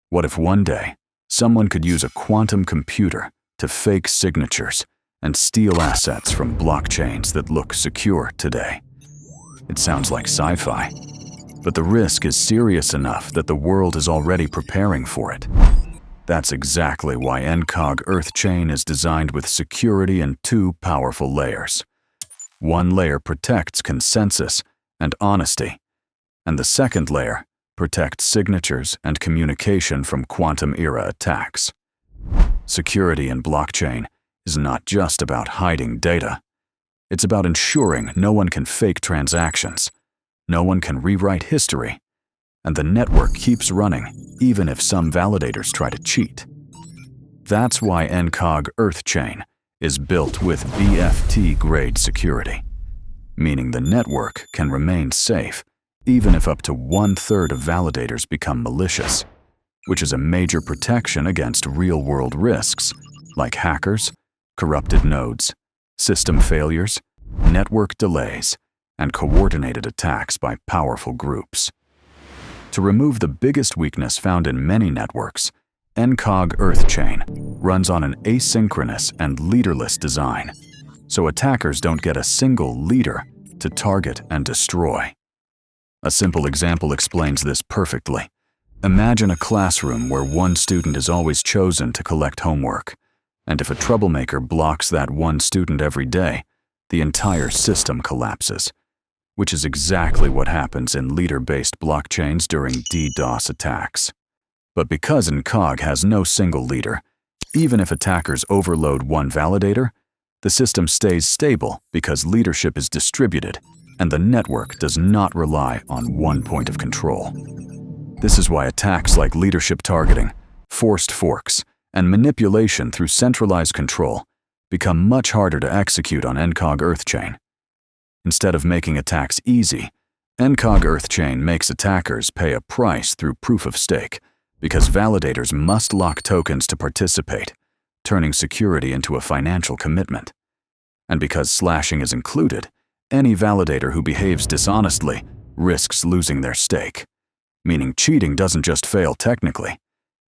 What if one day, someone could use a quantum computer to fake signatures and steal assets from blockchains that look secure today? It sounds like sci-fi, but the risk is serious enough that the world is already preparing for it. That's exactly why NCOG Earthchain is designed with security in two powerful layers. One layer protects consensus and honesty, and the second layer protects signatures and communication from quantum-era attacks. Security in blockchain is not just about hiding data. It's about ensuring no one can fake transactions, no one can rewrite history, and the network keeps running even if some validators try to cheat. That's why NCOG Earthchain is built with BFT-grade security, meaning the network can remain safe even if up to 1/3 of validators become malicious, which is a major protection against real-world risks like hackers, corrupted nodes, system failures, network delays, and coordinated attacks by powerful groups. To remove the biggest weakness found in many networks, NCOG Earthchain runs on an asynchronous and leaderless design, so attackers don't get a single leader to target and destroy. A simple example explains this perfectly. Imagine a classroom where one student is always chosen to collect homework, and if a troublemaker blocks that one student every day, the entire system collapses, which is exactly what happens in leader-based blockchains during DDoS attacks. But because NCOG has no single leader, even if attackers overload one validator, the system stays stable because leadership is distributed and the network does not rely on one point of control. This is why attacks like leadership targeting, forced forks, and manipulation through centralized control become much harder to execute on NCOG Earthchain. Instead of making attacks easy, NCOG Earthchain makes attackers pay a price through proof of stake because validators must lock tokens to participate, turning security into a financial commitment. And because slashing is included, any validator who behaves dishonestly risks losing their stake, meaning cheating doesn't just fail technically,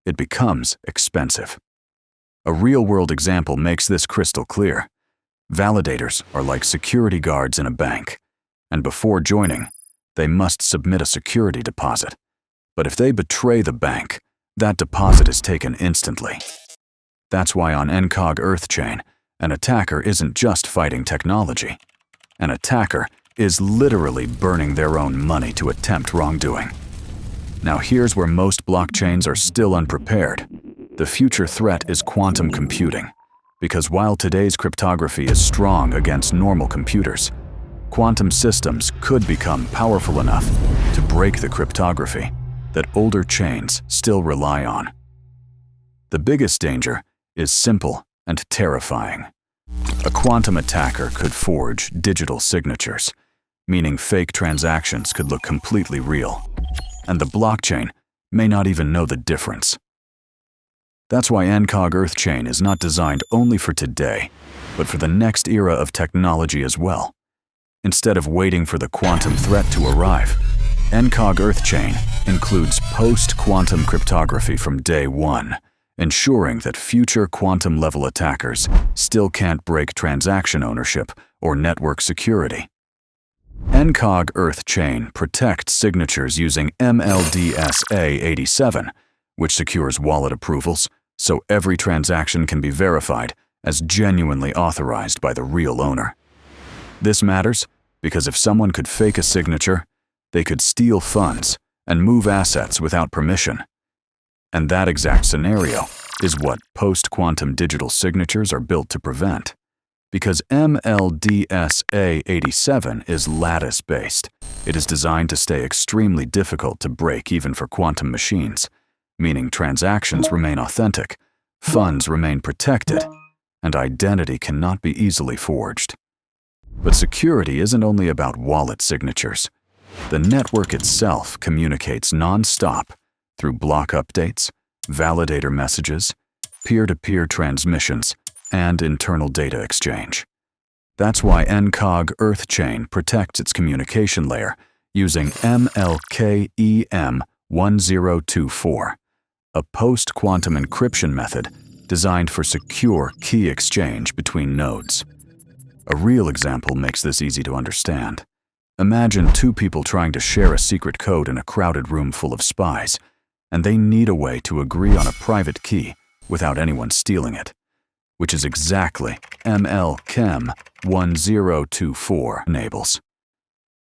it becomes expensive. A real-world example makes this crystal clear. Validators are like security guards in a bank, and before joining, they must submit a security deposit. But if they betray the bank, that deposit is taken instantly. That's why on NCOG Earthchain, an attacker isn't just fighting technology. An attacker is literally burning their own money to attempt wrongdoing. Now here's where most blockchains are still unprepared. The future threat is quantum computing. Because while today's cryptography is strong against normal computers, quantum systems could become powerful enough to break the cryptography that older chains still rely on. The biggest danger is simple and terrifying. A quantum attacker could forge digital signatures, meaning fake transactions could look completely real, and the blockchain may not even know the difference. That's why NCOG Earthchain is not designed only for today, but for the next era of technology as well. Instead of waiting for the quantum threat to arrive, NCOG Earthchain includes post-quantum cryptography from day one, ensuring that future quantum-level attackers still can't break transaction ownership or network security. NCOG Earthchain protects signatures using MLDSA 87, which secures wallet approvals, so every transaction can be verified as genuinely authorized by the real owner. This matters because if someone could fake a signature, they could steal funds and move assets without permission. And that exact scenario is what post-quantum digital signatures are built to prevent. Because MLDSA 87 is lattice-based, it is designed to stay extremely difficult to break even for quantum machines, meaning transactions remain authentic, funds remain protected, and identity cannot be easily forged. But security isn't only about wallet signatures. The network itself communicates non-stop through block updates, validator messages, peer-to-peer transmissions, and internal data exchange. That's why NCOG Earthchain protects its communication layer using MLKEM1024, a post-quantum encryption method designed for secure key exchange between nodes. A real example makes this easy to understand. Imagine two people trying to share a secret code in a crowded room full of spies, and they need a way to agree on a private key without anyone stealing it, which is exactly ML-Chem 1024 enables.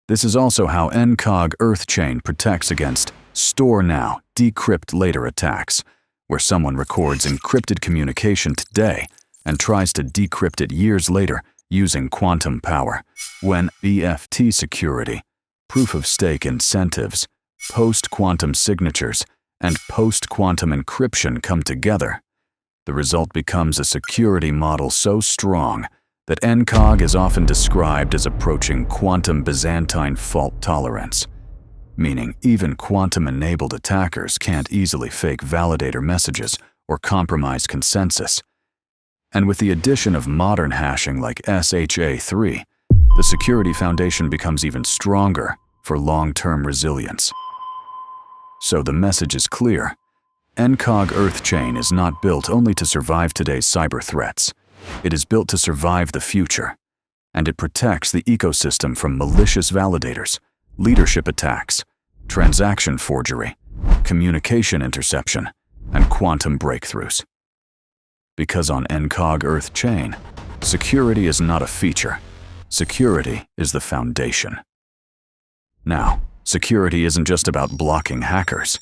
This is also how NCOG Earthchain protects against store now, decrypt later attacks, where someone records encrypted communication today and tries to decrypt it years later using quantum power. When EFT security, proof-of-stake incentives, post-quantum signatures, and post-quantum encryption come together, the result becomes a security model so strong that NCOG is often described as approaching quantum Byzantine fault tolerance, meaning even quantum-enabled attackers can't easily fake validator messages or compromise consensus. And with the addition of modern hashing like SHA-3, the security foundation becomes even stronger for long-term resilience. So the message is clear. NCOG Earthchain is not built only to survive today's cyber threats. It is built to survive the future, and it protects the ecosystem from malicious validators, leadership attacks, transaction forgery, communication interception, and quantum breakthroughs. Because on NCOG Earthchain, security is not a feature. Security is the foundation. Now, security isn't just about blocking hackers.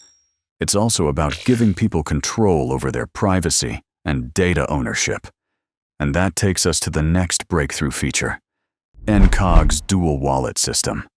It's also about giving people control over their privacy and data ownership. And that takes us to the next breakthrough feature, NCOG's dual wallet system.